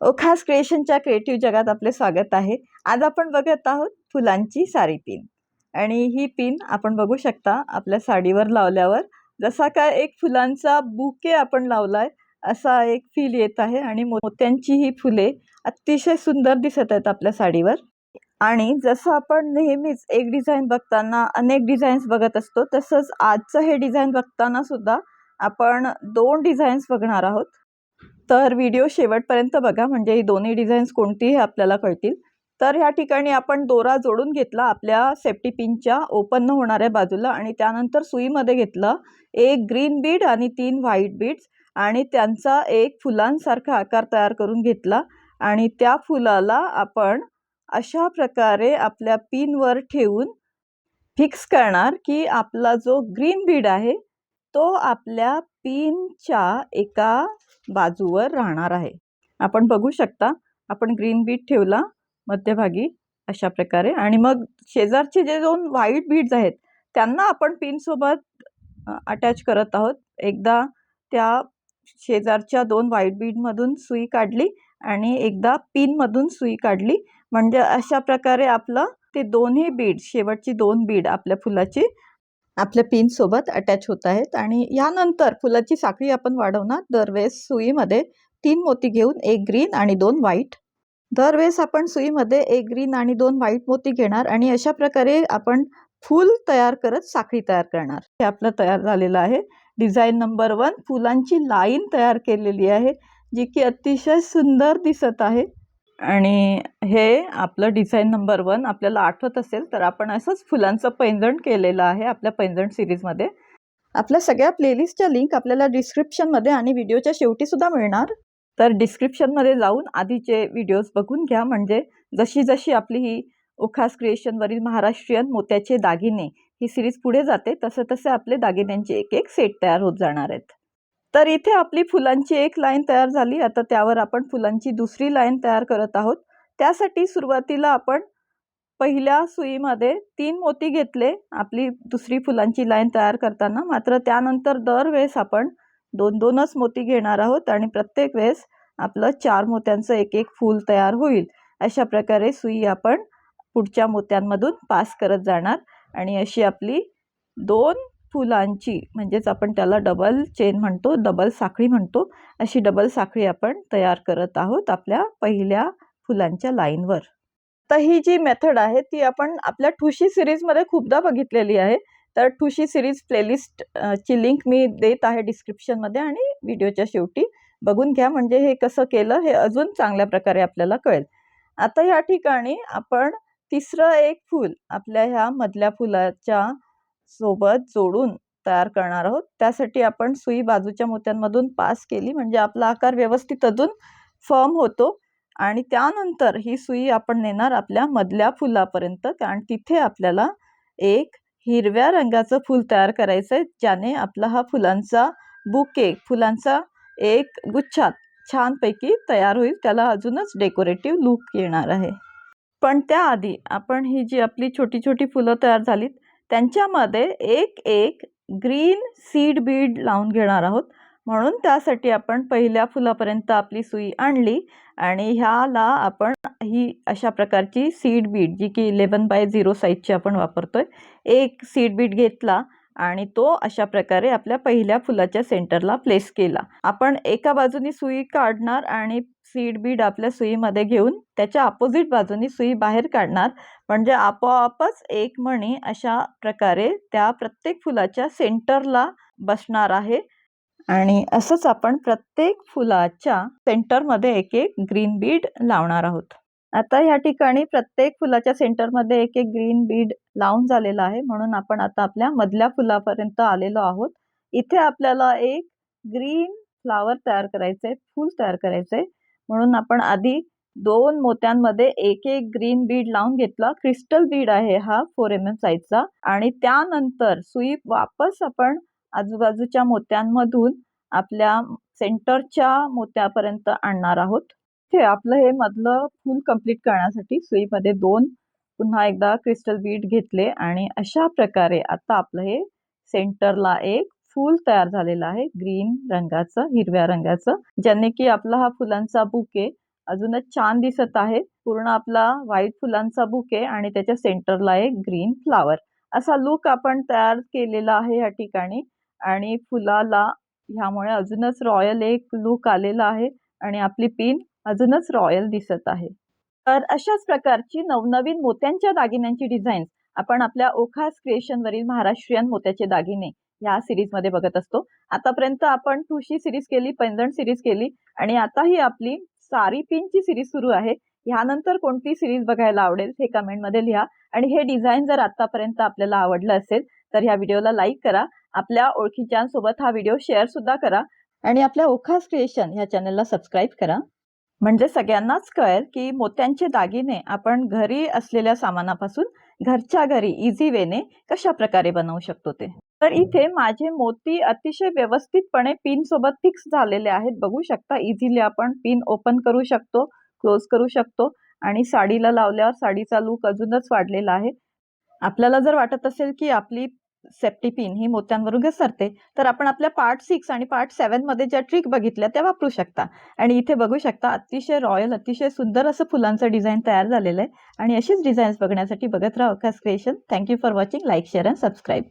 खास क्रिएशनच्या क्रिएटिव्ह जगात आपले स्वागत आहे। आज आपण बघत आहोत फुलांची साडी पिन आणि ही पिन आपण बघू शकता आपल्या साडीवर लावल्यावर जसा काय एक फुलांचा बुके आपण लावलाय असा एक फील येत आहे आणि मोत्यांची ही फुले अतिशय सुंदर दिसत आहेत आपल्या साडीवर। आणि जसं आपण नेहमीच एक डिझाइन बघताना अनेक डिझाईन्स बघत असतो तसंच आजचं हे डिझाइन बघताना सुद्धा आपण दोन डिझाईन्स बघणार आहोत। तर व्हिडिओ शेवटपर्यंत बघा म्हणजे ही दोन्ही डिझाईन्स कोणती हे आपल्याला कळतील। तर ह्या ठिकाणी आपण दोरा जोडून घेतला आपल्या सेफ्टी पिनच्या ओपन न होणाऱ्या बाजूला आणि त्यानंतर सुईमध्ये घेतला एक ग्रीन बीड आणि 3 व्हाईट बीड्स आणि त्यांचा एक फुलांसारखा आकार तयार करून घेतला आणि त्या फुलाला आपण अशा प्रकारे आपल्या पिनवर ठेवून फिक्स करणार की आपला जो ग्रीन बीड आहे तो आपल्या पिनच्या एका बाजूवर राहणार आहे। आपण बघू शकता आपण ग्रीन बीड ठेवला मध्यभागी अशा प्रकारे आणि मग शेजारचे जे दोन व्हाईट बीड्स आहेत त्यांना आपण पिन सोबत अटॅच करत आहोत। एकदा त्या शेजारच्या दोन व्हाईट बीड मधून सुई काढली आणि एकदा पिन मधून सुई काढली म्हणजे अशा प्रकारे आपलं ते दोन्ही बीड शेवटची दोन बीड आपल्या फुलाची आपल्या पिन सोबत अटॅच होत आहेत। आणि यानंतर फुलाची साखळी आपण वाढवणार। दरवेळेस सुईमध्ये 3 मोती घेऊन एक ग्रीन आणि 2 व्हाईट। दरवेळेस आपण सुईमध्ये एक ग्रीन आणि 2 व्हाईट मोती घेणार आणि अशा प्रकारे आपण फूल तयार करत साखळी तयार करणार। हे आपलं तयार झालेलं आहे। डिझाइन नंबर 1 फुलांची लाईन तयार केलेली आहे जी की अतिशय सुंदर दिसत आहे। आणि हे आपलं डिझाइन नंबर 1 आपल्याला आठवत असेल तर आपण असंच फुलांचं पैंजण केलेलं आहे आपल्या पैंजण सिरीजमध्ये। आपल्या सगळ्या प्लेलिस्टच्या लिंक आपल्याला डिस्क्रिप्शनमध्ये आणि व्हिडिओच्या शेवटी सुद्धा मिळणार। तर डिस्क्रिप्शनमध्ये जाऊन आधीचे व्हिडिओज बघून घ्या म्हणजे जशी जशी आपली ही खास क्रिएशनवरील महाराष्ट्रीयन मोत्याचे दागिने ही सिरीज पुढे जाते तसे तसे आपले दागिन्यांचे एक एक सेट तयार होत जाणार आहेत। तर इथे आपली फुलांची एक लाईन तयार झाली। आता त्यावर आपण फुलांची दुसरी लाईन तयार करत आहोत। त्यासाठी सुरुवातीला आपण पहिल्या सुईमध्ये 3 मोती घेतले आपली दुसरी फुलांची लाईन तयार करताना। मात्र त्यानंतर दरवेळेस आपण 2-2च मोती घेणार आहोत आणि प्रत्येक वेळेस आपलं 4 मोत्यांचं एक एक फूल तयार होईल। अशा प्रकारे सुई आपण पुढच्या मोत्यांमधून पास करत जाणार आणि अशी आपली 2 फुलांची म्हणजेच आपण त्याला डबल चेन म्हणतो डबल साखळी म्हणतो अशी डबल साखळी आपण तयार करत आहोत आपल्या पहिल्या फुलांच्या लाईनवर। तर ही जी मेथड आहे ती आपण आपल्या ठुशी सिरीजमध्ये खूपदा बघितलेली आहे। तर ठुशी सिरीज प्लेलिस्ट ची लिंक मी देत आहे डिस्क्रिप्शनमध्ये आणि व्हिडिओच्या शेवटी बघून घ्या म्हणजे हे कसं केलं हे अजून चांगल्या प्रकारे आपल्याला कळेल। आता या ठिकाणी आपण तिसरं एक फूल आपल्या ह्या मधल्या फुलाच्या सोबत जोडून तयार करणार आहोत। त्यासाठी आपण सुई बाजूच्या मोत्यांमधून पास केली म्हणजे आपला आकार व्यवस्थित अजून फर्म होतो आणि त्यानंतर ही सुई आपण नेणार आपल्या मधल्या फुलापर्यंत कारण तिथे आपल्याला एक हिरव्या रंगाचं फूल तयार करायचं आहे ज्याने आपला हा फुलांचा बुके फुलांचा एक गुच्छात छानपैकी तयार होईल त्याला अजूनच डेकोरेटिव्ह लुक येणार आहे। पण त्याआधी आपण ही जी आपली छोटी छोटी फुलं तयार झालीत त्यांच्यामध्ये एक एक ग्रीन सीड बीड लावून घेणार आहोत। म्हणून त्यासाठी आपण पहिल्या फुलापर्यंत आपली सुई आणली आणि ह्याला आपण ही अशा प्रकारची सीड बीड जी की 11/0 साईजची आपण वापरतोय एक सीड बीड घेतला आणि तो अशा प्रकारे आपल्या पहिल्या फुलाच्या सेंटरला प्लेस केला। आपण एका बाजूनी सुई काढणार आणि सीड बीड आपल्या सुईमध्ये घेऊन त्याच्या अपोजिट बाजूनी सुई बाहेर काढणार म्हणजे आपोआपच एक मणी अशा प्रकारे त्या प्रत्येक फुलाच्या सेंटरला बसणार आहे। आणि असंच आपण प्रत्येक फुलाच्या सेंटरमध्ये एक एक ग्रीन बीड लावणार आहोत। आता या ठिकाणी प्रत्येक फुलाच्या सेंटरमध्ये एक एक ग्रीन बीड लावून झालेला आहे म्हणून आपण आता आपल्या मधल्या फुलापर्यंत आलेलो आहोत। इथे आपल्याला एक ग्रीन फ्लावर तयार करायचंय फूल तयार करायचंय म्हणून आपण आधी 2 मोत्यांमध्ये एक एक ग्रीन बीड लावून घेतला। क्रिस्टल बीड आहे हा 4 mm साईजचा आणि त्यानंतर सुई वापस आपण आजूबाजूच्या मोत्यांमधून आपल्या सेंटरच्या मोत्यापर्यंत आणणार आहोत। हे आपलं हे मधलं फूल कंप्लीट करण्यासाठी सुईमध्ये 2 पुन्हा एकदा क्रिस्टल बीड घेतले आणि अशा प्रकारे आता आपलं हे सेंटरला एक फूल तयार झालेलं आहे ग्रीन रंगाचं हिरव्या रंगाचं ज्याने की आपला हा फुलांचा बुके अजूनच छान दिसत आहे. पूर्ण आपला व्हाईट फुलांचा बुके आणि त्याच्या सेंटरला एक ग्रीन फ्लॉवर असा लूक आपण तयार केलेला आहे या ठिकाणी. आणि फुलाला ह्यामुळे अजूनच रॉयल एक लूक आलेला आहे आणि आपली पिन अजूनच रॉयल दिसत आहे. तर अशाच प्रकारची नवनवीन मोत्यांच्या दागिन्यांची डिझाईन्स आपण आपल्या ओखास क्रिएशनवरील महाराष्ट्रीयन मोत्याचे दागिने या सिरीजमध्ये बघत असतो. आतापर्यंत आपण ठुशी सिरीज केली, पैंजण सिरीज केली आणि आता ही आपली सारी पिनची सिरीज सुरू आहे. ह्यानंतर कोणती सिरीज बघायला आवडेल हे कमेंटमध्ये लिहा. आणि हे डिझाईन जर आतापर्यंत आपल्याला आवडलं असेल तर ह्या व्हिडिओला लाईक करा, आपल्या ओळखीच्यांसोबत हा व्हिडिओ शेअर सुद्धा करा आणि आपल्या ओखास क्रिएशन ह्या चॅनलला सबस्क्राईब करा. म्हणजे सगळ्यांनाच कळेल की मोत्यांचे दागिने आपण घरी असलेल्या सामानापासून घरच्या घरी इझी वेने कशा प्रकारे बनवू शकतो ते. तर इथे माझे मोती अतिशय व्यवस्थितपणे पिन सोबत फिक्स झालेले आहेत. बघू शकता इझिली आपण पिन ओपन करू शकतो, क्लोज करू शकतो आणि साडीला लावल्यावर साडीचा लूक अजूनच वाढलेला आहे. आपल्याला जर वाटत असेल की आपली सेफ्टी पिन ही मोत्यांवरून घसरते तर आपण आपल्या पार्ट 6 आणि पार्ट 7 मध्ये ज्या ट्रिक बघितल्या त्या वापरू शकता. आणि इथे बघू शकता अतिशय रॉयल, अतिशय सुंदर असं फुलांचं डिझाईन तयार झालेलं आहे. आणि अशीच डिझाईन्स बघण्यासाठी बघत राहा ओखास creation. Thank you for watching. Like, share and subscribe.